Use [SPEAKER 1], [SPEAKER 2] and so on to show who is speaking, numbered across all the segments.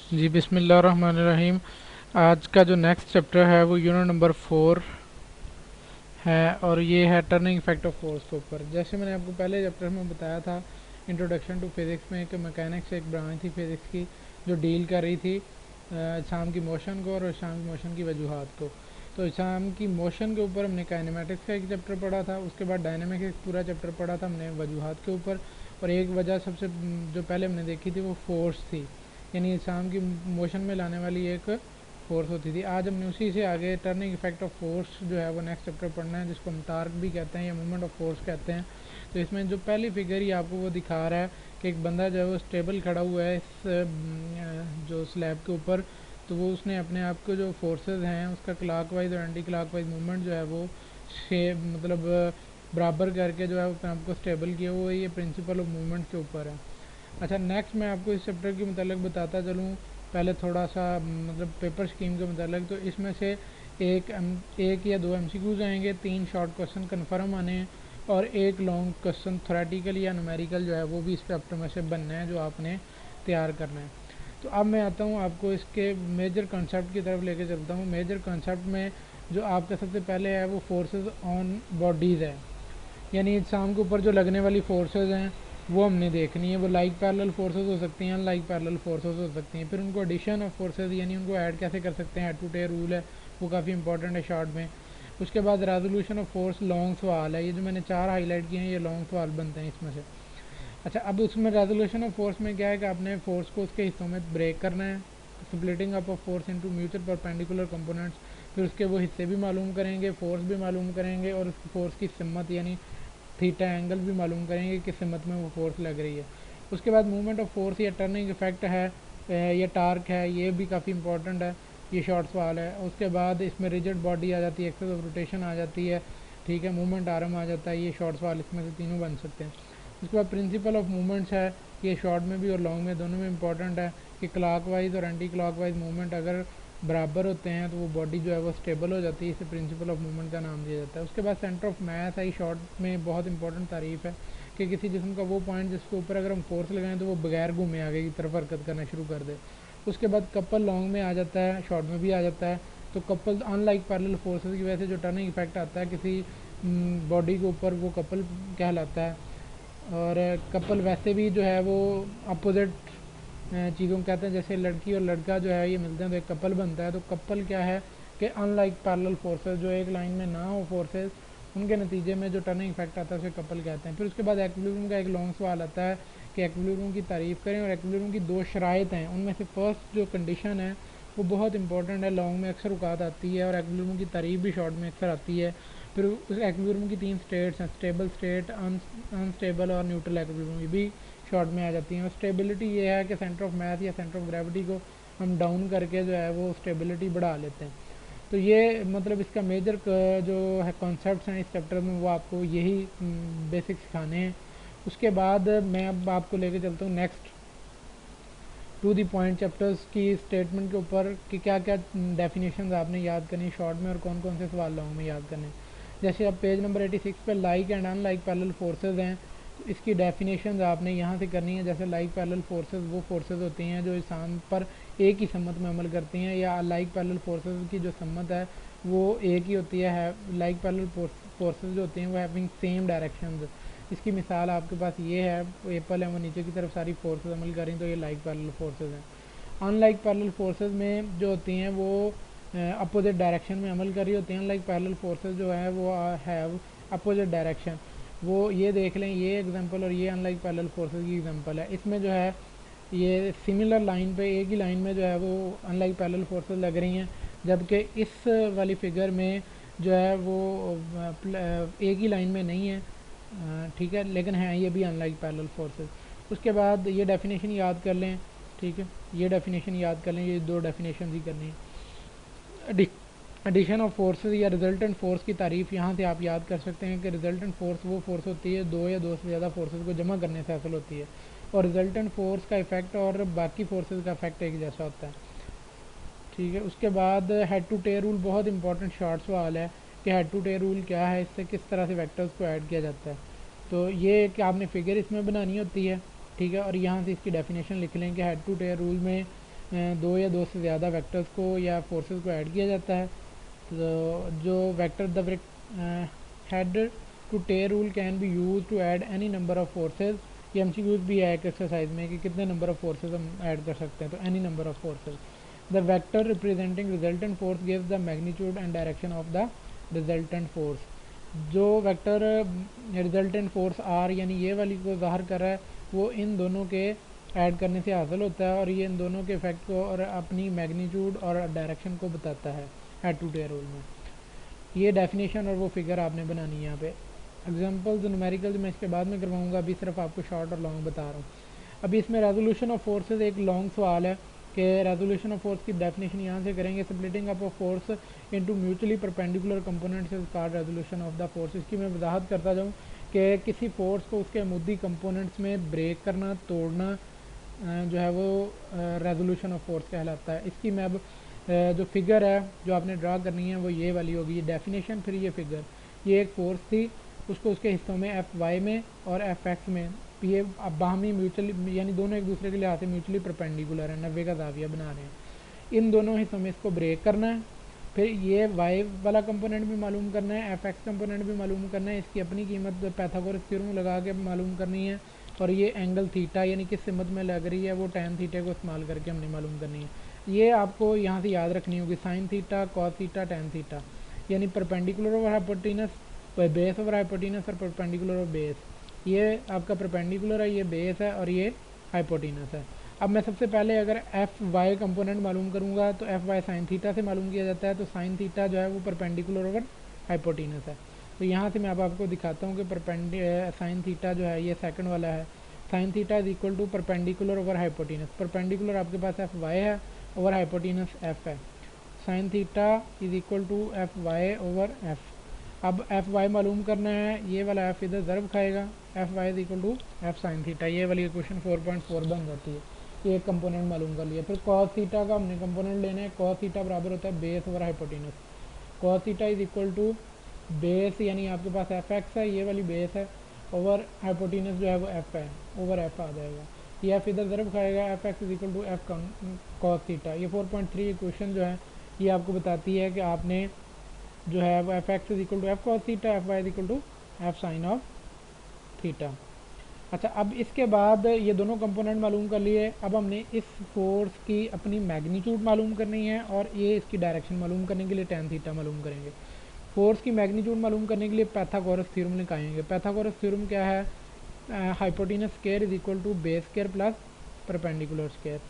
[SPEAKER 1] जी बिस्मिल्लाहिर्रहमानिर्रहीम। आज का जो नेक्स्ट चैप्टर है वो यूनिट नंबर 4 है और ये है टर्निंग इफेक्ट ऑफ फोर्स के ऊपर। जैसे मैंने आपको पहले चैप्टर में बताया था इंट्रोडक्शन टू फिज़िक्स में कि मैकेनिक्स एक ब्रांच थी फिज़िक्स की जो डील कर रही थी शाम की मोशन को और शाम की मोशन की वजूहात को। तो शाम की मोशन के ऊपर हमने काइनेमेटिक्स का एक चैप्टर पढ़ा था, उसके बाद डायनेमिक्स एक पूरा चैप्टर पढ़ा था हमने वजूहात के ऊपर। और एक वजह सबसे जो पहले हमने देखी थी वो फोर्स थी, यानी शाम की मोशन में लाने वाली एक फोर्स होती थी। आज हमने उसी से आगे टर्निंग इफेक्ट ऑफ फोर्स जो है वो नेक्स्ट चैप्टर पढ़ना है, जिसको हम टार्क भी कहते हैं या मूवमेंट ऑफ फोर्स कहते हैं। तो इसमें जो पहली फिगर ही आपको वो दिखा रहा है कि एक बंदा जो है वो स्टेबल खड़ा हुआ है इस जो स्लैब के ऊपर। तो वो उसने अपने आप को जो फोर्सेस हैं उसका क्लॉकवाइज और एंटी क्लॉकवाइज मूवमेंट जो है वो मतलब बराबर करके जो है अपने आप को स्टेबल किया हुआ है। ये प्रिंसिपल ऑफ मूवमेंट के ऊपर है। अच्छा, नेक्स्ट मैं आपको इस चैप्टर के मतलब बताता चलूँ। पहले थोड़ा सा मतलब पेपर स्कीम के मतलब, तो इसमें से एक या दो एमसीक्यूज आएंगे, 3 शॉर्ट क्वेश्चन कन्फर्म आने हैं और एक लॉन्ग क्वेश्चन थोरेटिकल या न्यूमेरिकल जो है वो भी इस चैप्टर में से बनना है जो आपने तैयार करना है। तो अब मैं आता हूँ आपको इसके मेजर कॉन्सेप्ट की तरफ लेके चलता हूँ। मेजर कॉन्सेप्ट में जो आपका सबसे पहले है वो फोर्सेस ऑन बॉडीज़ है, यानी इंसान के ऊपर जो लगने वाली फोर्सेस हैं वो हमने देखनी है। वो लाइक पैरेलल फोर्सेस हो सकती हैं, अनलाइक पैरेलल फोर्सेस हो सकती हैं। फिर उनको एडिशन ऑफ फोर्सेस यानी उनको ऐड कैसे कर सकते हैं, हेड टू टेल रूल है वो काफ़ी इंपॉर्टेंट है शॉर्ट में। उसके बाद रेजोल्यूशन ऑफ फोर्स लॉन्ग सवाल है, ये जो मैंने 4 हाईलाइट किए हैं ये लॉन्ग सवाल बनते हैं इसमें से। अच्छा, अब उसमें रेजोल्यूशन ऑफ फोर्स में क्या है कि आपने फोर्स को उसके हिस्सों में ब्रेक करना है, splitting up of force into mutual perpendicular components. फिर उसके वो हिस्से भी मालूम करेंगे, फोर्स भी मालूम करेंगे और उस फोर्स की सिमत यानी थीटा एंगल भी मालूम करेंगे किस सिमत में वो फोर्स लग रही है। उसके बाद मूवमेंट ऑफ फोर्स या टर्निंग इफेक्ट है या टार्क है, ये भी काफ़ी इंपॉर्टेंट है, ये शॉर्ट सवाल है। उसके बाद इसमें रिजिड बॉडी आ जाती है, एक्सेस ऑफ रोटेशन आ जाती है, ठीक है, मूवमेंट आर्म आ जाता है। ये शॉर्ट सवाल इसमें से तीनों बन सकते हैं। उसके बाद प्रिंसिपल ऑफ मूवमेंट्स है, ये शॉर्ट में भी और लॉन्ग में दोनों में इंपॉर्टेंट है कि क्लॉकवाइज और एंटी क्लॉकवाइज मूवमेंट अगर बराबर होते हैं तो वो बॉडी जो है वो स्टेबल हो जाती है, इसे प्रिंसिपल ऑफ मूवमेंट का नाम दिया जाता है। उसके बाद सेंटर ऑफ मास है, शॉर्ट में बहुत इंपॉर्टेंट तारीफ है कि किसी जिस्म का वो पॉइंट जिसके ऊपर अगर हम फोर्स लगाएं तो वो बगैर घूमे आगे की तरफ हरकत करना शुरू कर दे। उसके बाद कपल लॉन्ग में आ जाता है, शॉर्ट में भी आ जाता है। तो कपल अनलाइक पैरेलल फोर्सेस की वजह से जो टर्निंग इफेक्ट आता है किसी बॉडी के ऊपर वो कपल कहलाता है। और कपल वैसे भी जो है वो अपोजिट चीज़ों को कहते हैं, जैसे लड़की और लड़का जो है ये मिलते हैं तो एक कपल बनता है। तो कपल क्या है कि अनलाइक पैरेलल फोर्सेस जो एक लाइन में ना हो फोर्सेस, उनके नतीजे में जो टर्निंग इफेक्ट आता है उसे कपल कहते हैं। फिर उसके बाद एक्विलिब्रियम का एक लॉन्ग सवाल आता है कि एक्विलिब्रियम की तारीफ़ करें, और एक्विलिब्रियम की 2 शराइत हैं, उनमें से फर्स्ट जो कंडीशन है वो बहुत इंपॉर्टेंट है, लॉन्ग में अक्सर औकात आती है, और एक्विलिब्रियम की तारीफ़ भी शॉर्ट में अक्सर आती है। फिर उस एक्विलिब्रियम की 3 स्टेट्स हैं, स्टेबल स्टेट, अनस्टेबल और न्यूट्रल एक्विलिब्रियम, ये भी शॉर्ट में आ जाती हैं। और स्टेबिलिटी ये है कि सेंटर ऑफ मास या सेंटर ऑफ ग्रेविटी को हम डाउन करके जो है वो स्टेबिलिटी बढ़ा लेते हैं। तो ये मतलब इसका मेजर जो है कॉन्सेप्ट्स हैं इस चैप्टर में वो आपको यही बेसिक सिखाने हैं। उसके बाद मैं अब आपको लेके चलता हूँ next to the point chapters की स्टेटमेंट के ऊपर कि क्या क्या डेफिनेशन आपने याद करनी शॉर्ट में और कौन कौन से सवाल लॉन्ग में याद करने। जैसे अब पेज नंबर 86 पे like and unlike parallel forces हैं, तो इसकी डेफिनेशन आपने यहाँ से करनी है। जैसे लाइक पैरेलल फोर्सेज वो फोर्सेज होती हैं जो इंसान पर एक ही सम्मत में अमल करती हैं, या लाइक पैरेलल फोर्सेज की जो सम्मत है वो एक ही होती है। लाइक पैरेलल फोर्सेज जो होती हैं वो हैविंग सेम डायरेक्शन। इसकी मिसाल आपके पास ये है, एप्पल है वो नीचे की तरफ सारी फोर्सेज अमल कर रही हैं, तो ये लाइक पैरेलल फोर्सेज हैं। अनलाइक पैरेलल फोर्सेज में जो होती हैं वो अपोजिट डायरेक्शन में अमल कर रही होती हैं। अनलाइक पैरेलल फोर्सेज जो है वो हैव अपोजिट डायरेक्शन। वो ये देख लें, ये एग्जांपल और ये अनलाइक पैरेलल फोर्सेज की एग्जांपल है। इसमें जो है ये सिमिलर लाइन पे एक ही लाइन में जो है वो अनलाइक पैरेलल फोर्सेज लग रही हैं, जबकि इस वाली फिगर में जो है वो एक ही लाइन में नहीं है, ठीक है, लेकिन हैं ये भी अनलाइक पैरेलल फोर्सेस। उसके बाद ये डेफिनेशन याद कर लें, ठीक है, ये डेफिनेशन याद कर लें, ये 2 डेफिनेशन ही करनी है। एडिशन ऑफ फोर्सेस या रिजल्टेंट फोर्स की तारीफ़ यहाँ से आप याद कर सकते हैं कि रिजल्टेंट फोर्स वो फोर्स होती है 2 या 2 से ज़्यादा फोर्सेस को जमा करने से हासिल होती है, और रिजल्टेंट फोर्स का इफेक्ट और बाकी फोर्सेस का इफेक्ट एक जैसा होता है, ठीक है। उसके बाद हेड टू टेल रूल बहुत इंपॉर्टेंट शॉर्ट सवाल है कि हेड टू टेल रूल क्या है, इससे किस तरह से वेक्टर्स को ऐड किया जाता है। तो ये कि आपने फिगर इसमें बनानी होती है, ठीक है, और यहाँ से इसकी डेफिनेशन लिख लें कि हेड टू टेल रूल में दो या दो से ज़्यादा वेक्टर्स को या फोर्सेस को ऐड किया जाता है। तो जो vector the head to tail rule can be use to add any number of forces. ये एमसीक्यूज भी है एक एक्सरसाइज में कि कितने नंबर ऑफ फोर्सेज हम ऐड कर सकते हैं, तो any number of forces. The vector representing resultant force gives the magnitude and direction of the resultant force. जो वेक्टर रिजल्टेंट फोर्स आर यानी ये वाली को ज़ाहिर कर रहा है वो इन दोनों के ऐड करने से हासिल होता है, और ये इन दोनों के इफेक्ट को और अपनी मैग्नीट्यूड और डायरेक्शन को बताता है हेड टू टेयर रूल में। ये डेफिनेशन और वो फिगर आपने बनानी है यहाँ पे। एग्जांपल्स न्यूमेरिकल्स मैं इसके बाद में करवाऊंगा, अभी सिर्फ आपको शॉर्ट और लॉन्ग बता रहा हूँ। अभी इसमें रेजोल्यूशन ऑफ फोर्सेज एक लॉन्ग सवाल है कि रेजोल्यूशन ऑफ फोर्स की डेफिनेशन यहाँ से करेंगे। Splitting up of force into mutually perpendicular components is called resolution of the force. इसकी मैं वजाहत करता जाऊँ कि किसी फोर्स को उसके मुद्दी कंपोनेंट्स में ब्रेक करना, तोड़ना जो है वो रेजोल्यूशन ऑफ फोर्स कहलाता है। इसकी मैं अब जो फिगर है जो आपने ड्रा करनी है वो ये वाली होगी, ये डेफिनेशन फिर ये फिगर। ये एक फोर्स थी, उसको उसके हिस्सों में एफ वाई में और एफ एक्स में ये बाहमी म्यूचुअली यानी दोनों एक दूसरे के लिहाज से म्यूचुअली परपेंडिकुलर है, 90 का जाविया बना रहे हैं। इन दोनों हिस्सों में इसको ब्रेक करना है। फिर ये वाई वाला कंपोनेंट भी मालूम करना है, एफ एक्स कंपोनेंट भी मालूम करना है। इसकी अपनी कीमत पैथागोरस थ्योरम लगा के मालूम करनी है। और ये एंगल थीटा यानी किस सिमत में लग रही है वो टैन थीटे को इस्तेमाल करके हमने मालूम करनी है। ये आपको यहाँ से याद रखनी होगी, sine theta, cos theta, tan theta, यानी perpendicular over hypotenuse, base over hypotenuse और परपेंडिकुलर ओवर बेस। ये आपका परपेंडिकुलर है, ये बेस है और ये हाइपोटेनस है। अब मैं सबसे पहले अगर एफ वाई कंपोनेंट मालूम करूँगा तो एफ वाई साइन थीटा से मालूम किया जाता है, तो साइन थीटा जो है वो परपेंडिकुलर ओवर हाइपोटेनस है। तो यहाँ से मैं अब आपको दिखाता हूँ कि साइन थीटा जो है ये सेकंड वाला है। Sine theta is equal to perpendicular over hypotenuse. Perpendicular आपके पास एफ वाई है, ओवर हाइपोटेनस एफ है। Sine theta is equal to F Y over F. अब एफ वाई मालूम करना है, ये वाला एफ इधर ज़रब खाएगा, F Y is equal to F sine theta. ये वाली इक्वेशन 4.4 बन जाती है। ये एक कंपोनेंट मालूम कर लिया। फिर कॉस थीटा का हमने कंपोनेंट लेना है। कॉस थीटा बराबर होता है base over hypotenuse. Cos theta is equal to base यानी आपके पास एफ एक्स है, ये वाली बेस है, ओवर हाइपोटेनस जो है वो एफ है, ओवर एफ आ जाएगा। ये एफ इधर ज़रब खाएगा, F X is equal to F cos theta. ये 4.3 इक्वेशन जो है ये आपको बताती है कि आपने जो है वो F X is equal to F cos theta, F Y is equal to F sine of theta. अच्छा, अब इसके बाद ये दोनों कंपोनेंट मालूम कर लिए। अब हमने इस फोर्स की अपनी मैग्नीट्यूड मालूम करनी है और ये इसकी डायरेक्शन मालूम करने के लिए टैन थीटा मालूम करेंगे। फोर्स की मैग्नीट्यूड मालूम करने के लिए पैथागोरस थ्योरम लगाएंगे। पैथागोरस थ्योरम क्या है? Hypotenuse square is equal to base square plus perpendicular square.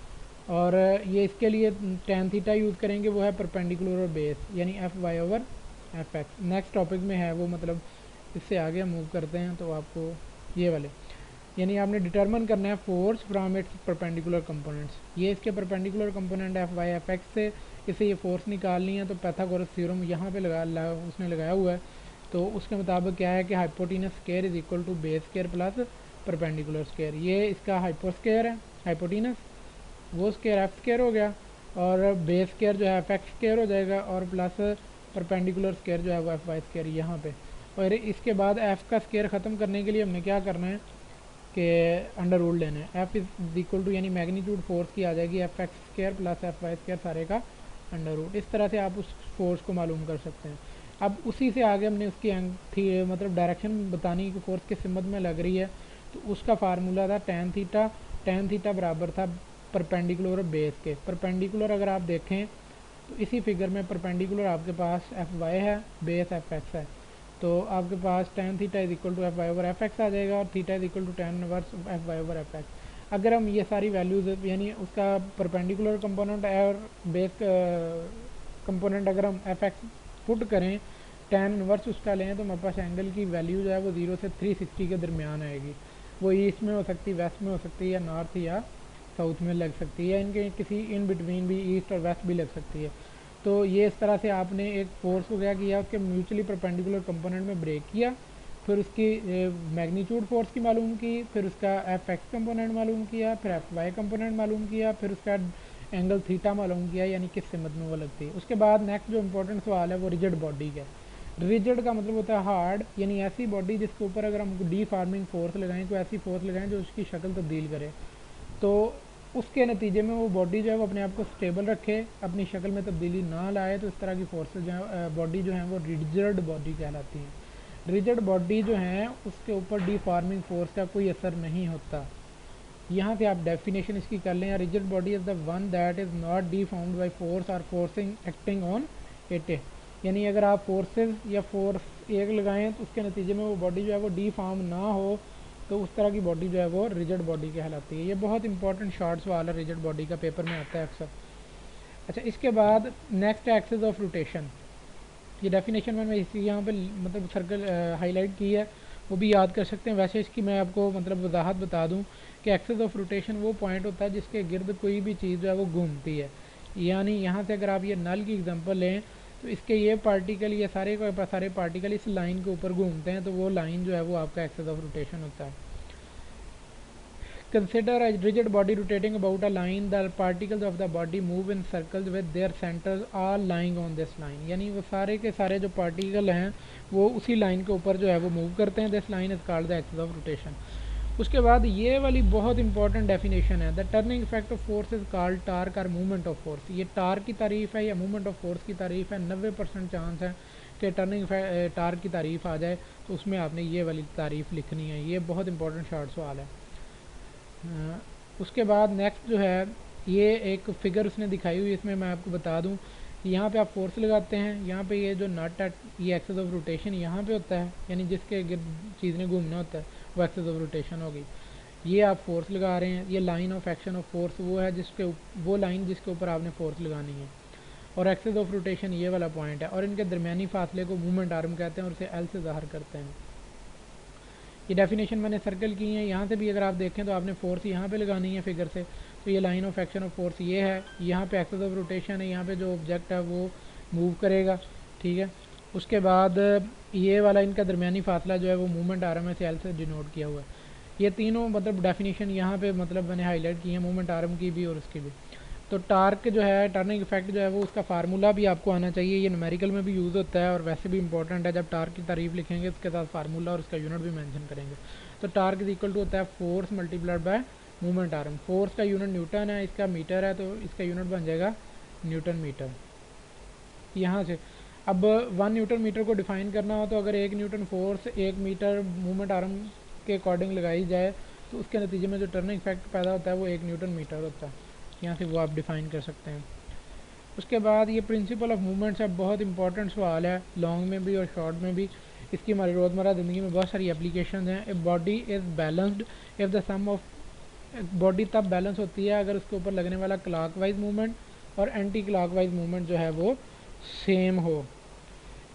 [SPEAKER 1] और ये इसके लिए टैन थीटा यूज़ करेंगे, वो है परपेंडिकुलर और बेस यानी F Y over F X. Next topic में है वो, मतलब इससे आगे मूव करते हैं तो आपको ये वाले यानी आपने डिटरमिन करना है force from its perpendicular components. ये इसके perpendicular component F Y F X से इसे ये फोर्स निकालनी है। तो पैथागोरस थ्योरम यहाँ पे उसने लगाया हुआ है। तो उसके मुताबिक क्या है कि hypotenuse square is equal to base square plus perpendicular square. ये इसका हाइपो स्क्वायर है, हाइपोटेनस वो स्क्वायर एफ स्क्वायर हो गया, और बेस स्क्वायर जो है एफ एक्स स्क्वायर हो जाएगा, और प्लस परपेंडिकुलर स्क्वायर जो है वो एफ वाई स्क्वायर यहाँ पे। और इसके बाद एफ का स्क्वायर ख़त्म करने के लिए हमने क्या करना है कि अंडर रूल लेना है। एफ इज इक्वल टू यानी मैग्नीट्यूड फोर्स की आ जाएगी F X square plus F Y square सारे का अंडर रूट। इस तरह से आप उस फोर्स को मालूम कर सकते हैं। अब उसी से आगे हमने उसकी मतलब डायरेक्शन बतानी कि फोर्स किस सिमत में लग रही है। तो उसका फार्मूला था टैन थीटा। टैन थीटा बराबर था परपेंडिकुलर बेस के। परपेंडिकुलर अगर आप देखें तो इसी फिगर में परपेंडिकुलर आपके पास एफ वाई है, बेस एफ एक्स है। तो आपके पास tan theta is equal to F Y over F X आ जाएगा, और theta is equal to tan inverse F Y over F X. अगर हम ये सारी वैल्यूज़ यानी उसका परपेंडिकुलर कंपोनेंट और बेस कंपोनेंट अगर हम एफ एक्स पुट करें, टैन इनवर्स उसका लें, तो हमारे पास एंगल की वैल्यू जो है वो 0 से 360 के दरमियान आएगी। वो ईस्ट में हो सकती है, वेस्ट में हो सकती है, या नॉर्थ या साउथ में लग सकती है, इनके किसी इन बिटवीन भी ईस्ट और वेस्ट भी लग सकती है। तो ये इस तरह से आपने एक फोर्स को क्या किया, उसके म्यूचुअली परपेंडिकुलर कंपोनेंट में ब्रेक किया, फिर उसकी मैग्नीट्यूड फोर्स की मालूम की, फिर उसका एफ एक्स कंपोनेंट मालूम किया, फिर एफ वाई कंपोनेंट मालूम किया, फिर उसका एंगल थीटा मालूम किया यानी किस सिमत में वो लगती है। उसके बाद नेक्स्ट जो इंपॉर्टेंट सवाल है वो रिजिड बॉडी का। रिजिड का मतलब होता है हार्ड, यानी ऐसी बॉडी जिसके ऊपर अगर हम डी फार्मिंग फोर्स लगाएं, कोई ऐसी फोर्स लगाएं जो उसकी शक्ल तब्दील करे। तो उसके नतीजे में वो बॉडी जो है वो अपने आप को स्टेबल रखे, अपनी शक्ल में तब्दीली ना लाए, तो इस तरह की फोर्सेज जो है बॉडी जो है वो रिजिड बॉडी कहलाती हैं। रिजिड बॉडी जो है उसके ऊपर डिफॉर्मिंग फोर्स का कोई असर नहीं होता। यहाँ से आप डेफिनेशन इसकी कर लें, rigid body is the one that is not deformed by force और फोर्सिंग एक्टिंग ऑन इट। यानी अगर आप फोर्सेस या फोर्स एक लगाएं तो उसके नतीजे में वो बॉडी जो है वो डिफॉर्म ना हो, तो उस तरह की बॉडी जो है वो रिजिड बॉडी कहलाती है। ये बहुत इंपॉर्टेंट शॉर्ट सवाल है, रिजिड बॉडी का पेपर में आता है अक्सर। अच्छा, इसके बाद नेक्स्ट एक्सिस ऑफ रोटेशन, ये डेफिनेशन मैंने इसी यहाँ पे मतलब सर्कल हाईलाइट की है, वो भी याद कर सकते हैं। वैसे इसकी मैं आपको मतलब वजाहत बता दूँ कि एक्सिस ऑफ रोटेशन वो पॉइंट होता है जिसके गिर्द कोई भी चीज़ जो है वो घूमती है। यानी यहाँ से अगर आप ये नल की एग्जांपल लें तो इसके ये पार्टिकल, ये सारे पार्टिकल इस लाइन के ऊपर घूमते हैं, तो वो लाइन जो है वो आपका एक्सिस ऑफ रोटेशन होता है। Consider a rigid body rotating about a line. The particles of the body move in circles with their centers all lying on this line. यानी वो सारे के सारे जो पार्टिकल हैं वो उसी लाइन के ऊपर जो है वो मूव करते हैं। This line is called the axis of rotation. उसके बाद ये वाली बहुत इंपॉर्टेंट डेफिनेशन है, the turning effect of force is called torque और मूवमेंट ऑफ फोर्स। ये टार्क की तारीफ है या मूवमेंट ऑफ फोर्स की तारीफ है। 90% चांस है कि टर्निंग टार्क की तारीफ आ जाए, तो उसमें आपने ये वाली तारीफ लिखनी है। ये बहुत इंपॉर्टेंट शॉर्ट सवाल है। उसके बाद नेक्स्ट जो है ये एक फिगर उसने दिखाई हुई, इसमें मैं आपको बता दूं कि यहाँ पे आप फोर्स लगाते हैं, यहाँ पे ये जो नट है ये एक्सिस ऑफ रोटेशन यहाँ पे होता है, यानी जिसके गिर्द चीज़ ने घूमना होता है वो एक्सिस ऑफ रोटेशन होगी। ये आप फोर्स लगा रहे हैं, ये line of action of force वो है वो लाइन जिसके ऊपर आपने फोर्स लगानी है, और एक्सिस ऑफ रोटेशन ये वाला पॉइंट है, और इनके दरमियानी फासले को मूवमेंट आर्म कहते हैं और इसे एल से ज़ाहिर करते हैं। ये डेफिनेशन मैंने सर्कल की है। यहाँ से भी अगर आप देखें तो आपने फोर्स यहाँ पे लगानी है फिगर से, तो ये line of action of force ये है, यहाँ पे एक्सिस ऑफ रोटेशन है, यहाँ पे जो ऑब्जेक्ट है वो मूव करेगा, ठीक है। उसके बाद ये वाला इनका दरमियानी फासला जो है वो मूवमेंट आर्म से एल से डिनोट किया हुआ है। ये तीनों मतलब डेफिनेशन यहाँ पे मतलब मैंने हाईलाइट की है, मूवमेंट आर्म की भी और उसकी भी। तो टार्क जो है, टर्निंग इफेक्ट जो है वो उसका फार्मूला भी आपको आना चाहिए। ये न्यूमेरिकल में भी यूज़ होता है और वैसे भी इंपॉर्टेंट है। जब टार्क की तारीफ लिखेंगे उसके साथ फार्मूला और उसका यूनिट भी मेंशन करेंगे। तो टार्क इज इक्वल टू होता है force multiplied by movement arm. Force का यूनिट न्यूटन है, इसका मीटर है, तो इसका यूनिट बन जाएगा न्यूटन मीटर। यहाँ से अब 1 न्यूटन मीटर को डिफाइन करना हो तो अगर 1 newton force 1 metre moment arm के अकॉर्डिंग लगाई जाए तो उसके नतीजे में जो टर्निंग इफेक्ट पैदा होता है वो 1 न्यूटन मीटर होता है। यहाँ से वो आप डिफ़ाइन कर सकते हैं। उसके बाद ये प्रिंसिपल ऑफ मूवमेंट्स है, बहुत इंपॉर्टेंट सवाल है, लॉन्ग में भी और शॉर्ट में भी। इसकी हमारी रोज़मर्रा ज़िंदगी में बहुत सारी एप्लीकेशन हैं। A body is balanced if the sum of, body तब बैलेंस होती है अगर उसके ऊपर लगने वाला क्लॉकवाइज मूवमेंट और एंटी क्लॉकवाइज मूवमेंट जो है वो सेम हो,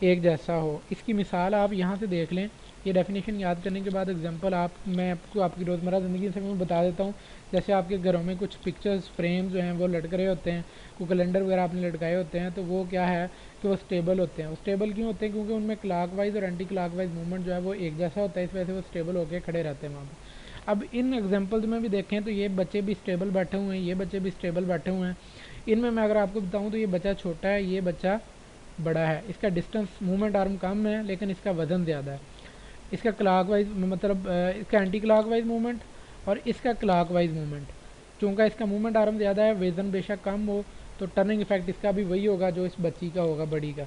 [SPEAKER 1] एक जैसा हो। इसकी मिसाल आप यहाँ से देख लें। ये डेफिनेशन याद करने के बाद एग्जांपल मैं आपको आपकी रोज़मर्रा ज़िंदगी से मैं बता देता हूँ। जैसे आपके घरों में कुछ पिक्चर्स फ्रेम जो हैं वो लटक रहे होते हैं, कोई कैलेंडर वगैरह आपने लटकाए होते हैं, तो वो क्या है कि वो स्टेबल होते हैं। वो स्टेबल क्यों होते हैं? क्योंकि उनमें क्लॉकवाइज और एंटी क्लॉकवाइज मूवमेंट जो है वो एक जैसा होता है, इस वजह से वो स्टेबल होकर खड़े रहते हैं वहाँ पर। अब इन एग्जाम्पल्स में भी देखें तो ये बच्चे भी स्टेबल बैठे हुए हैं, ये बच्चे भी स्टेबल बैठे हुए हैं। इनमें मैं अगर आपको बताऊँ तो ये बच्चा छोटा है, ये बच्चा बड़ा है। इसका डिस्टेंस मूवमेंट आर्म कम है लेकिन इसका वज़न ज़्यादा है। इसका क्लॉकवाइज मतलब इसका एंटी क्लॉकवाइज मूवमेंट और इसका क्लॉकवाइज मूवमेंट, चूँकि इसका मूवमेंट आर्म ज़्यादा है, वज़न बेशक कम हो, तो टर्निंग इफेक्ट इसका भी वही होगा जो इस बच्ची का होगा, बड़ी का।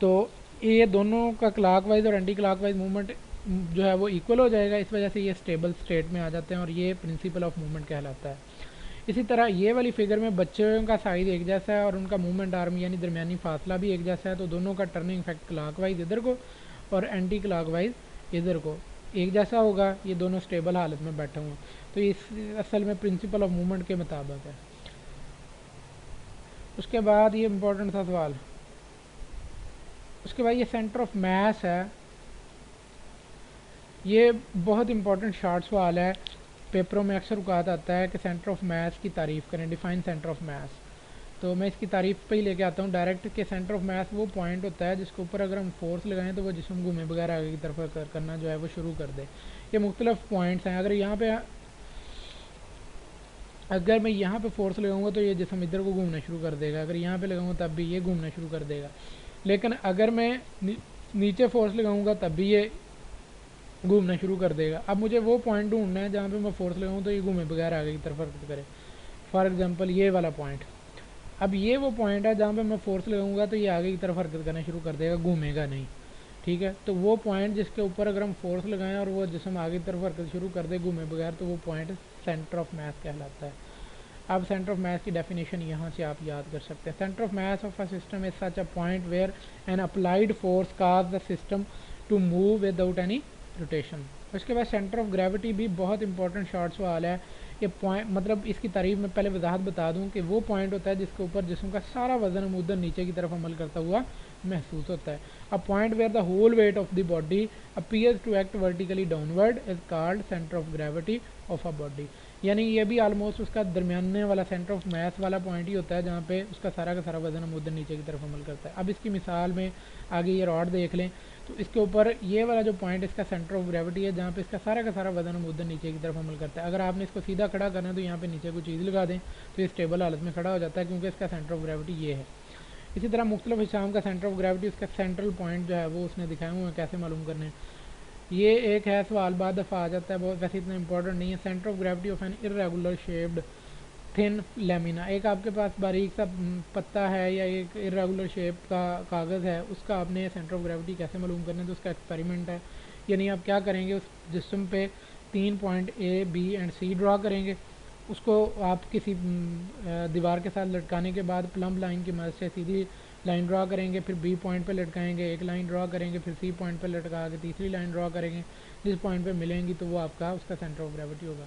[SPEAKER 1] तो ये दोनों का क्लॉकवाइज और एंटी क्लॉकवाइज मूवमेंट जो है वो इक्वल हो जाएगा, इस वजह से ये स्टेबल स्टेट में आ जाते हैं और ये प्रिंसिपल ऑफ मूवमेंट कहलाता है। इसी तरह ये वाली फिगर में बच्चों का साइज़ एक जैसा है और उनका मूवमेंट आर्म यानी दरमियानी फासला भी एक जैसा है, तो दोनों का टर्निंग इफेक्ट क्लॉकवाइज इधर को और एंटी क्लॉकवाइज इधर को एक जैसा होगा। ये दोनों स्टेबल हालत में बैठे हुए हैं, तो इस असल में प्रिंसिपल ऑफ मूवमेंट के मुताबिक है। उसके बाद ये इम्पोर्टेंट था सवाल। उसके बाद ये सेंटर ऑफ मास है, ये बहुत इंपॉर्टेंट शॉर्ट सवाल है, पेपरों में अक्सर औकात आता है कि सेंटर ऑफ मास की तारीफ़ करें, डिफाइन सेंटर ऑफ मास। तो मैं इसकी तारीफ़ पे ही लेके आता हूँ डायरेक्ट कि सेंटर ऑफ मास वो पॉइंट होता है जिसके ऊपर अगर हम फोर्स लगाएं तो वो जिस्म घूमे बगैर आगे की तरफ करना जो है वो शुरू कर दे। ये मुख्तलिफ पॉइंट्स हैं। अगर मैं यहाँ पे फोर्स लगाऊंगा तो ये जिस्म इधर को घूमना शुरू कर देगा, अगर यहाँ पे लगाऊंगा तब भी ये घूमना शुरू कर देगा। लेकिन अगर मैं नीचे फोर्स लगाऊंगा तब भी ये घूमना शुरू कर देगा। अब मुझे वो पॉइंट ढूंढना है जहाँ पे मैं फोर्स लगाऊँ तो ये घूमे बगैर आगे की तरफ हरकत करे। फॉर एग्जांपल ये वाला पॉइंट, अब ये वो पॉइंट है जहाँ पे मैं फोर्स लगाऊंगा तो ये आगे की तरफ हरकत करना शुरू कर देगा, घूमेगा नहीं। ठीक है, तो वो पॉइंट जिसके ऊपर अगर हम फोर्स लगाएं और वो जिसम आगे की तरफ हरकत शुरू कर दे घूमे बगैर, तो वो पॉइंट सेंटर ऑफ मास कहलाता है। अब सेंटर ऑफ मास की डेफिनेशन यहाँ से आप याद कर सकते हैं। Centre of mass of a system is such a point where an applied force cause the system to move without any rotation. उसके बाद सेंटर ऑफ ग्रेविटी भी बहुत इंपॉर्टेंट शॉर्ट सवाल है। ये पॉइंट मतलब इसकी तारीफ में पहले वजाहत बता दूं कि वो पॉइंट होता है जिसके ऊपर जिस्म का सारा वजन अमूदन नीचे की तरफ अमल करता हुआ महसूस होता है। A point where the whole weight of the body appears to act vertically downward is called centre of gravity of a body. यानी ये भी आलमोस्ट उसका दरमियाने वाला सेंटर ऑफ मास वाला पॉइंट ही होता है जहाँ पे उसका सारा का सारा वजन अमूदन नीचे की तरफ अमल करता है। अब इसकी मिसाल में आगे ये रॉड देख लें तो इसके ऊपर ये वाला जो पॉइंट इसका सेंटर ऑफ ग्रेविटी है जहाँ पे इसका सारा का सारा वजन अमूदन नीचे की तरफ अमल करता है। अगर आपने इसको सीधा खड़ा करना है तो यहाँ पे नीचे कोई चीज़ लगा दें तो ये स्टेबल हालत में खड़ा हो जाता है क्योंकि इसका सेंटर ऑफ ग्रेविटी ये है। इसी तरह मुख्तलिफ हिसाम का सेंटर ऑफ ग्रेविटी उसका सेंट्रल पॉइंट जो है वो उसने दिखाए हुए हैं कैसे मालूम करने हैं। ये एक है सवाल बाद दफ़ा आ जाता है, बहुत वैसे इतना इंपॉर्टेंट नहीं है। Centre of gravity of an irregular shaped thin lamina, एक आपके पास बारीक सा पत्ता है या एक इरेगुलर शेप का कागज़ है, उसका आपने सेंटर ऑफ ग्रेविटी कैसे मालूम करना है तो उसका एक्सपेरिमेंट है। यानी आप क्या करेंगे, उस जिस्म पे 3 point A B and C draw करेंगे, उसको आप किसी दीवार के साथ लटकाने के बाद प्लम्ब लाइन की मदद से सीधी लाइन ड्रा करेंगे, फिर बी पॉइंट पे लटकाएंगे, एक लाइन ड्रा करेंगे, फिर सी पॉइंट पे लटका के तीसरी लाइन ड्रा करेंगे, जिस पॉइंट पे मिलेंगी तो वो आपका उसका सेंटर ऑफ ग्रेविटी होगा।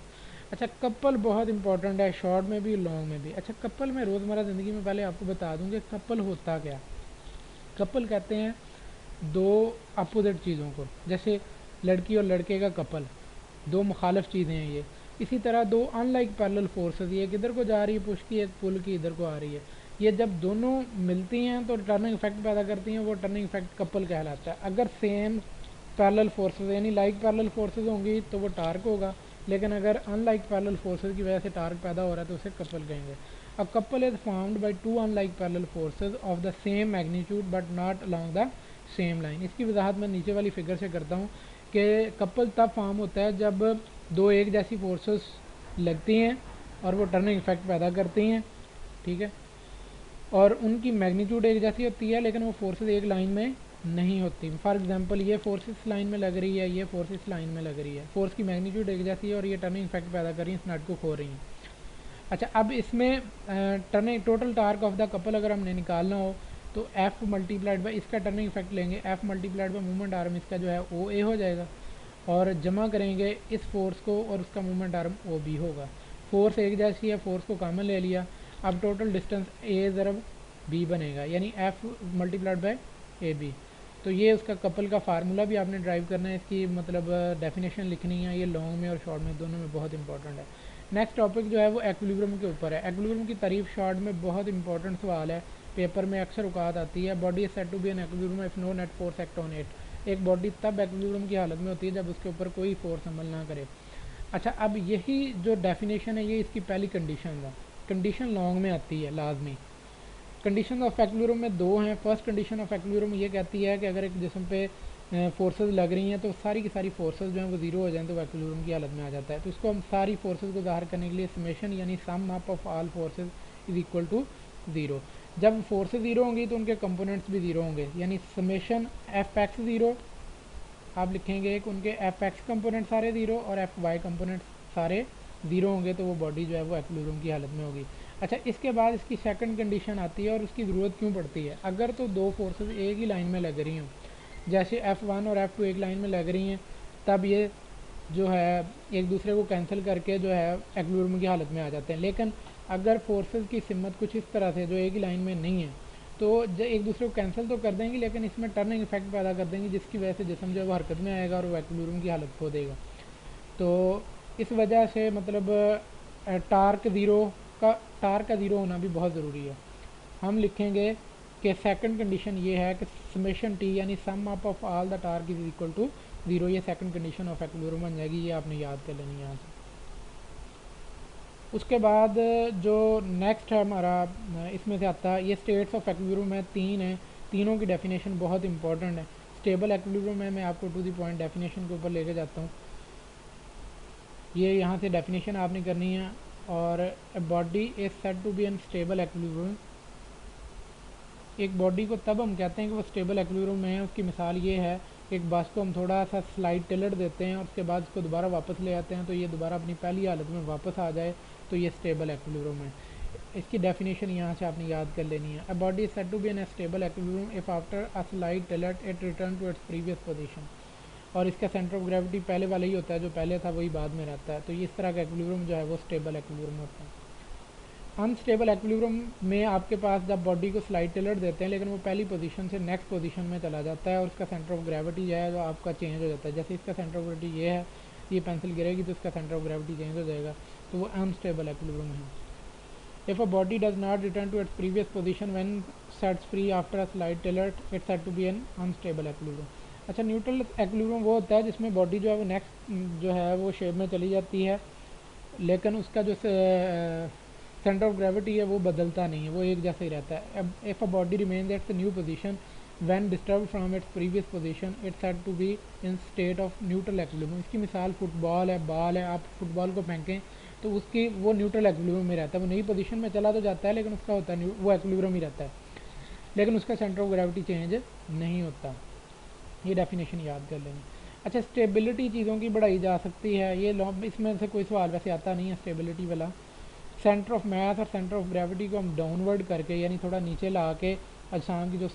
[SPEAKER 1] अच्छा, कपल बहुत इंपॉर्टेंट है, शॉर्ट में भी लॉन्ग में भी। अच्छा, कपल में रोज़मर्रा ज़िंदगी में पहले आपको बता दूँ कि कपल होता क्या। कपल कहते हैं दो अपोजिट चीज़ों को, जैसे लड़की और लड़के का कपल, दो मुखालिफ चीज़ें हैं ये। इसी तरह दो अनलाइक पैरेलल फोर्सेस, ये किधर को जा रही है पुश की, एक पुल की इधर को आ रही है, ये जब दोनों मिलती हैं तो टर्निंग इफेक्ट पैदा करती हैं, वो टर्निंग इफेक्ट कपल कहलाता है। अगर सेम पैरेलल फोर्सेस यानी लाइक पैरेलल फोर्सेस होंगी तो वो टार्क होगा, लेकिन अगर अनलाइक पैरेलल फोर्सेस की वजह से टार्क पैदा हो रहा है तो उसे कपल कहेंगे। A couple is formed by two unlike parallel forces of the same magnitude but not along the same line. इसकी वजाहत मैं नीचे वाली फिगर से करता हूँ कि कपल तब फॉर्म होता है जब दो एक जैसी फोर्सेस लगती हैं और वो टर्निंग इफेक्ट पैदा करती हैं, ठीक है, और उनकी मैग्नीट्यूड एक जैसी होती है लेकिन वो फोर्सेस एक लाइन में नहीं होती। फॉर एग्जांपल ये फोर्स इस लाइन में लग रही है, ये फोर्स इस लाइन में लग रही है, फोर्स की मैग्नीट्यूड एक जैसी है और ये टर्निंग इफेक्ट पैदा कर रही है, इस नट को खो रही हैं। अच्छा, अब इसमें turning total torque of the couple अगर हमने निकालना हो तो एफ मल्टीप्लाइड बाई इसका टर्निंग इफेक्ट लेंगे, F multiplied by movement arm इसका जो है ओ ए हो जाएगा, और जमा करेंगे इस फोर्स को और उसका मूवमेंट आर्म ओ बी होगा। फोर्स एक जैसी है, फोर्स को कॉमन ले लिया, अब टोटल डिस्टेंस ए ज़रब बी बनेगा यानी F multiplied by A B. तो ये उसका कपल का फार्मूला भी आपने ड्राइव करना है, इसकी मतलब डेफिनेशन लिखनी है, ये लॉन्ग में और शॉर्ट में दोनों में बहुत इंपॉर्टेंट है। नेक्स्ट टॉपिक जो है वो एक्विलिब्रियम के ऊपर है। एक्विलिब्रियम की तारीफ शॉर्ट में बहुत इंपॉर्टेंट सवाल है, पेपर में अक्सर औकात आती है। Body is said to be in equilibrium if no net force act on it. एक बॉडी तब एक्विलिब्रियम की हालत में होती है जब उसके ऊपर कोई फोर्स अमल ना करे। अच्छा, अब यही जो डेफिनेशन है ये इसकी पहली कंडीशन है। कंडीशन लॉन्ग में आती है लाजमी। कंडीशन ऑफ एक्विलिब्रियम में दो हैं। फर्स्ट कंडीशन ऑफ एक्विलिब्रियम ये कहती है कि अगर एक जिस्म पे फोर्सेस लग रही हैं तो सारी की सारी फोर्सेस जो हैं वो ज़ीरो हो जाएं तो एक्विलिब्रियम की हालत में आ जाता है। तो इसको हम सारी फोर्सेस को ज़ाहिर करने के लिए समेशन यानी sum up of all forces is equal to zero. जब फोर्सेस ज़ीरो होंगी तो उनके कंपोनेंट्स भी ज़ीरो होंगे, यानी समेशन एफ एक्स ज़ीरो आप लिखेंगे, एक उनके एफ एक्स कंपोनेंट सारे ज़ीरो और एफ वाई कंपोनेंट सारे ज़ीरो होंगे तो वो बॉडी जो है वो एक्विलिब्रियम की हालत में होगी। अच्छा, इसके बाद इसकी सेकंड कंडीशन आती है और उसकी ज़रूरत क्यों पड़ती है। अगर तो दो फोर्सेस एक ही लाइन में लग रही हों, जैसे F1 और F2 एक लाइन में लग रही हैं, तब ये जो है एक दूसरे को कैंसिल करके जो है एक्विलिब्रियम की हालत में आ जाते हैं। लेकिन अगर फोर्सेस की सिमत कुछ इस तरह से जो एक ही लाइन में नहीं है तो एक दूसरे को कैंसिल तो कर देंगी लेकिन इसमें टर्निंग इफेक्ट पैदा कर देंगी जिसकी वजह से जिस्म जो है वो हरकत में आएगा और वो एक्विलिब्रियम की हालत खो देगा। तो इस वजह से मतलब टार्क का ज़ीरो होना भी बहुत ज़रूरी है। हम लिखेंगे कि सेकंड कंडीशन ये है कि समेशन टी यानी sum up of all the torque is equal to zero. ये सेकंड कंडीशन ऑफ एक्विलिब्रियम बन जाएगी, ये आपने याद कर लेनी है यहाँ से। उसके बाद जो नेक्स्ट है हमारा इसमें से आता है, ये स्टेट्स ऑफ एक्विलिब्रियम है, तीन है, तीनों की डेफिनेशन बहुत इंपॉर्टेंट है। स्टेबल एक्विलिब्रियम है, मैं आपको टू द पॉइंट डेफिनेशन के ऊपर लेके जाता हूँ। ये यहाँ से डेफिनेशन आपने करनी है। और a body is said to be in stable equilibrium. एक बॉडी को तब हम कहते हैं कि वो स्टेबल एक्विलिब्रियम में है, उसकी मिसाल ये है कि एक बस को हम थोड़ा सा स्लाइड टिल्ट देते हैं और उसके बाद उसको दोबारा वापस ले आते हैं तो ये दोबारा अपनी पहली हालत में वापस आ जाए, तो ये स्टेबल एक्विलिब्रियम है। इसकी डेफिनेशन यहाँ से आपने याद कर लेनी है। A body is said to be in stable equilibrium if after a slight tilt it return to its previous position. और इसका सेंटर ऑफ ग्रेविटी पहले वाला ही होता है, जो पहले था वही बाद में रहता है, तो इस तरह का एक्विलिब्रियम जो है वो स्टेबल एक्विलिब्रियम होता है। अनस्टेबल एक्विलिब्रियम में आपके पास जब बॉडी को स्लाइड टिल्ट देते हैं लेकिन वो पहली पोजीशन से नेक्स्ट पोजीशन में चला जाता है और उसका सेंटर ऑफ ग्रेविटी जो है जो आपका चेंज हो जाता है। जैसे इसका सेंटर ऑफ ग्रेविटी ये है, ये पेंसिल गिरेगी तो इसका सेंटर ऑफ ग्रेविटी चेंज हो जाएगा, तो वो अनस्टेबल एक्विलिब्रियम है। If a body does not return to its previous position when sets free after a slight tilt it's said to be an unstable equilibrium. अच्छा, neutral equilibrium वो होता है जिसमें बॉडी जो है वो नेक्स्ट जो है वो शेप में चली जाती है लेकिन उसका जो सेंटर ऑफ ग्रेविटी है वो बदलता नहीं है, वो एक जैसा ही रहता है। If a body remains at its new position when disturb from its previous position it's said to be in state of neutral equilibrium. इसकी मिसाल फुटबॉल है, बॉल है, आप फुटबॉल को फेंकें तो उसकी वो न्यूट्रल एक्विलिब्रियम में रहता है, वो नई पोजीशन में चला तो जाता है लेकिन उसका होता है वो एक्विलिब्रियम ही रहता है, लेकिन उसका सेंटर ऑफ ग्रेविटी चेंज नहीं होता। ये डेफिनेशन याद कर लेंगे। अच्छा, स्टेबिलिटी चीज़ों की बढ़ाई जा सकती है, ये इसमें से कोई सवाल वैसे आता नहीं है स्टेबिलिटी वाला। सेंटर ऑफ मास और सेंटर ऑफ ग्रेविटी को हम डाउनवर्ड करके यानी थोड़ा नीचे ला के अजसाम की जो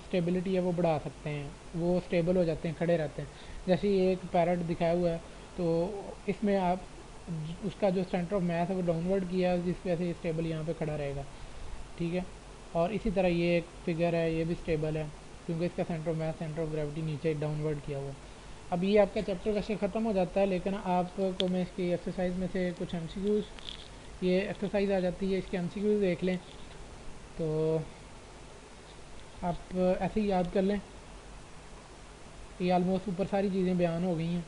[SPEAKER 1] स्टेबिलिटी है वो बढ़ा सकते हैं, वो स्टेबल हो जाते हैं, खड़े रहते हैं। जैसे ये एक पैरेट दिखाया हुआ है तो इसमें आप उसका जो सेंटर ऑफ मास है वो डाउनवर्ड किया है जिस वजह से ये स्टेबल यहाँ पे खड़ा रहेगा, ठीक है। और इसी तरह ये एक फिगर है, ये भी स्टेबल है क्योंकि इसका centre of mass centre of gravity नीचे डाउनवर्ड किया हुआ है। अब ये आपका चैप्टर वैसे ख़त्म हो जाता है लेकिन आपको मैं इसकी एक्सरसाइज में से कुछ एमसीक्यूज़, ये एक्सरसाइज आ जाती है, इसके एमसीक्यूज़ देख लें तो आप ऐसे ही याद कर लें। ये आलमोस्ट ऊपर सारी चीज़ें बयान हो गई हैं।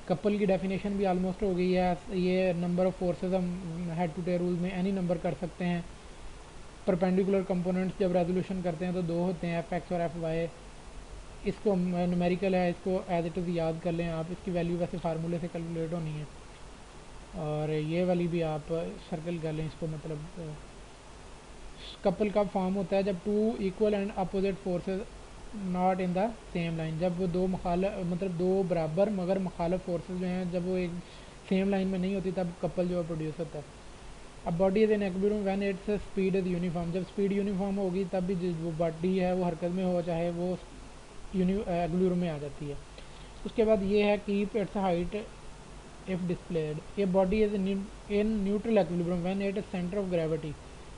[SPEAKER 1] कपल की डेफिनेशन भी आलमोस्ट हो गई है। ये नंबर ऑफ़ फोर्सेस हम हेड टू टेल रूल में एनी नंबर कर सकते हैं। परपेंडिकुलर कंपोनेंट्स जब रेजोल्यूशन करते हैं तो दो होते हैं, एफ एक्स और एफ वाई। इसको न्यूमेरिकल है, इसको एज इट इज़ याद कर लें आप, इसकी वैल्यू वैसे फार्मूले से कैलकुलेट होनी है। और ये वाली भी आप सर्कल कर लें इसको, मतलब कपल का फॉर्म होता है जब two equal and opposite forces not in the same line, जब वो दो मतलब दो बराबर मगर मुखालिफ फोर्सेस जो हैं जब वो एक सेम लाइन में नहीं होती तब कपल जो है प्रोड्यूस होता है। अब body is in equilibrium when its speed is uniform, जब स्पीड यूनिफॉर्म होगी तब भी वो बॉडी है वो हरकत में हो चाहे वो एक्विलिब्रियम में आ जाती है। उसके बाद ये है keep its height if displaced. ये body is in neutral equilibrium when it is centre of gravity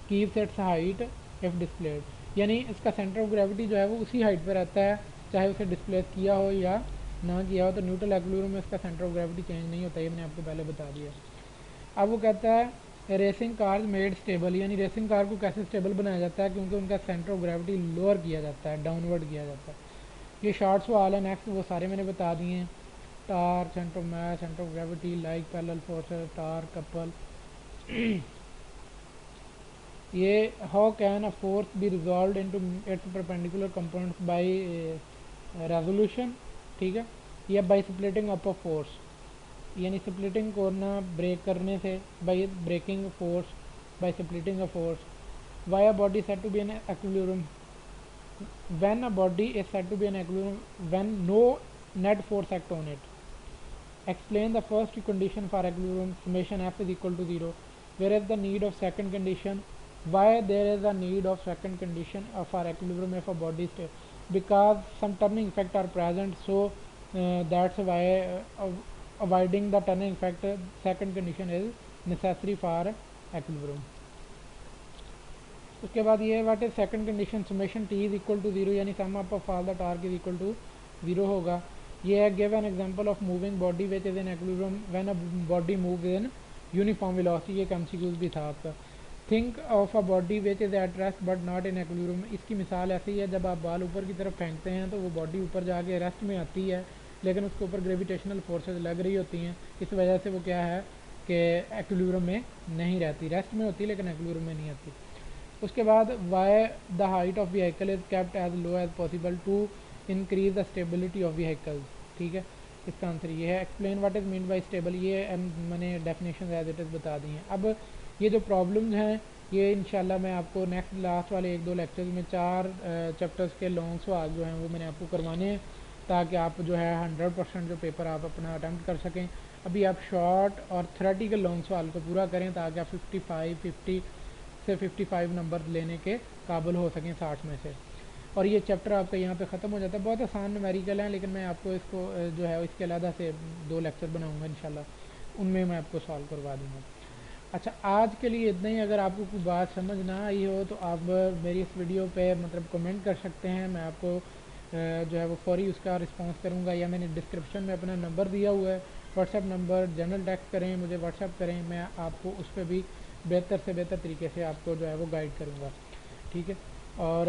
[SPEAKER 1] keeps its height if displaced, यानी इसका सेंटर ऑफ ग्रेविटी जो है वो उसी हाइट पर रहता है चाहे उसे डिस्प्लेस किया हो या ना किया हो। तो न्यूट्रल एक्विलिब्रियम में इसका सेंटर ऑफ ग्रेविटी चेंज नहीं होता, ये मैंने आपको पहले बता दिया। अब वो कहता है रेसिंग कार्स मेड स्टेबल, यानी रेसिंग कार को कैसे स्टेबल बनाया जाता है, क्योंकि उनका सेंटर ऑफ ग्रेविटी लोअर किया जाता है, डाउनवर्ड किया जाता है। ये शॉर्ट सवाल है, नेक्स्ट वो सारे मैंने बता दिए हैं। Torque, centre of mass, centre of gravity, like parallel forces, torque, couple. ये how can a force be resolve into its perpendicular components by resolution, ठीक है, या by splitting up a force, यानी स्प्लिटिंग करना ब्रेक करने से, by breaking force by splitting a force. Why a body said to be in equilibrium when a body is said to be in equilibrium when no net force act on it. Explain the first condition for equilibrium, summation f is equal to 0. Where is the need of second condition? Why there is a need of second condition for equilibrium if a body is stable? Because some turning effect are present, so that's why avoiding the turning effect second condition is necessary for equilibrium. उसके बाद ये what is second condition, summation T is equal to 0, यानी sum up of all the torque is equal to 0 होगा। ये है give an example of moving body which is in equilibrium when a body move in uniform velocity, ये MCQs भी था आपका। Think of a body which is at rest but not in equilibrium, इसकी मिसाल ऐसी है जब आप बाल ऊपर की तरफ फेंकते हैं तो वो बॉडी ऊपर जाके रेस्ट में आती है लेकिन उसके ऊपर ग्रेविटेशनल फोर्सेज लग रही होती हैं, इस वजह से वो क्या है कि एक्विलिब्रियम में नहीं रहती, रेस्ट में होती है लेकिन एक्विलिब्रियम में नहीं आती। उसके बाद why the height of vehicle is kept as low as possible to increase the stability of vehicles, ठीक है। इसका आंसर ये है। Explain what is mean by stable, ये मैंने डेफिनेशन एज इट इज़ बता दी हैं। अब ये जो प्रॉब्लम्स हैं ये इंशाल्लाह मैं आपको नेक्स्ट लास्ट वाले 1-2 लेक्चर्स में 4 चैप्टर्स के लॉन्ग सवाल जो हैं वो मैंने आपको करवाने हैं, ताकि आप जो है 100% जो पेपर आप अपना अटैम्प्ट कर सकें। अभी आप शॉर्ट और थ्योरेटिकल लॉन्ग सवाल को पूरा करें ताकि आप 50 से 55 नंबर लेने के काबिल हो सकें 60 में से। और ये चैप्टर आपका यहाँ पे ख़त्म हो जाता है। बहुत आसान न्यूमेरिकल है, लेकिन मैं आपको इसको जो है इसके अलावा से 2 लेक्चर बनाऊँगा इंशाल्लाह, उनमें मैं आपको सॉल्व करवा दूँगा। अच्छा, आज के लिए इतना ही। अगर आपको कोई बात समझ ना आई हो तो आप मेरी इस वीडियो पे मतलब कमेंट कर सकते हैं, मैं आपको जो है वो फौरी उसका रिस्पांस करूँगा, या मैंने डिस्क्रिप्शन में अपना नंबर दिया हुआ है व्हाट्सएप नंबर, जनरल टेक्स्ट करें, मुझे व्हाट्सएप करें, मैं आपको उस पर भी बेहतर से बेहतर तरीके से आपको जो है वो गाइड करूँगा, ठीक है। और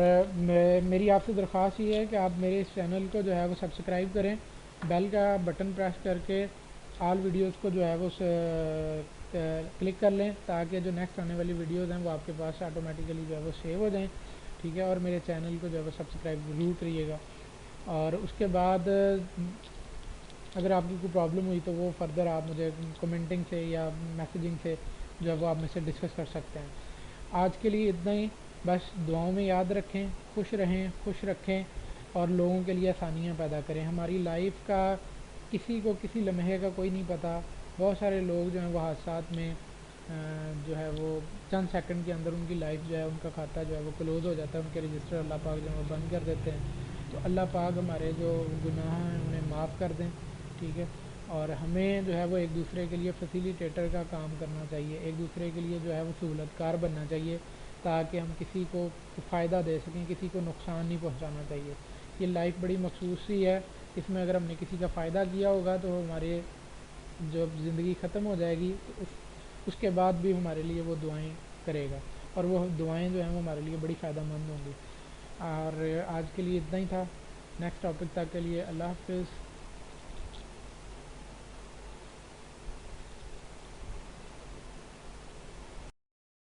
[SPEAKER 1] मेरी आपसे दरख्वास्त ये है कि आप मेरे इस चैनल को जो है वो सब्सक्राइब करें, बेल का बटन प्रेस करके ऑल वीडियोस को जो है वो क्लिक कर लें, ताकि जो नेक्स्ट आने वाली वीडियोस हैं वो आपके पास ऑटोमेटिकली जो है वो सेव हो जाएं, ठीक है। और मेरे चैनल को जो है वो सब्सक्राइब ज़रूर करिएगा। और उसके बाद अगर आपकी कोई प्रॉब्लम हुई तो वो फर्दर आप मुझे कमेंटिंग से या मैसेजिंग से जो है वो आप मुझसे डिस्कस कर सकते हैं। आज के लिए इतना ही। बस दुआओं में याद रखें, खुश रहें, खुश रखें और लोगों के लिए आसानियाँ पैदा करें। हमारी लाइफ का किसी को किसी लम्हे का कोई नहीं पता। बहुत सारे लोग जो हैं वो हादसात में जो है वो चंद सेकंड के अंदर उनकी लाइफ जो है, उनका खाता जो है वो क्लोज़ हो जाता है, उनके रजिस्टर अल्लाह पाक जो है वो बंद कर देते हैं। तो अल्लाह पाक हमारे जो गुनाह हैं उन्हें माफ़ कर दें, ठीक है। और हमें जो है वो एक दूसरे के लिए फैसिलिटेटर का काम करना चाहिए, एक दूसरे के लिए जो है वो सहूलतकार बनना चाहिए, ताकि हम किसी को फ़ायदा दे सकें, किसी को नुकसान नहीं पहुंचाना चाहिए। ये लाइफ बड़ी मखसूस सी है, इसमें अगर हमने किसी का फ़ायदा किया होगा तो हमारे जब ज़िंदगी ख़त्म हो जाएगी तो उसके बाद भी हमारे लिए वो दुआएं करेगा, और वो दुआएं जो हैं वो हमारे लिए बड़ी फ़ायदेमंद होंगी। और आज के लिए इतना ही था। नेक्स्ट टॉपिक तक के लिए अल्लाह हाफ़िज़।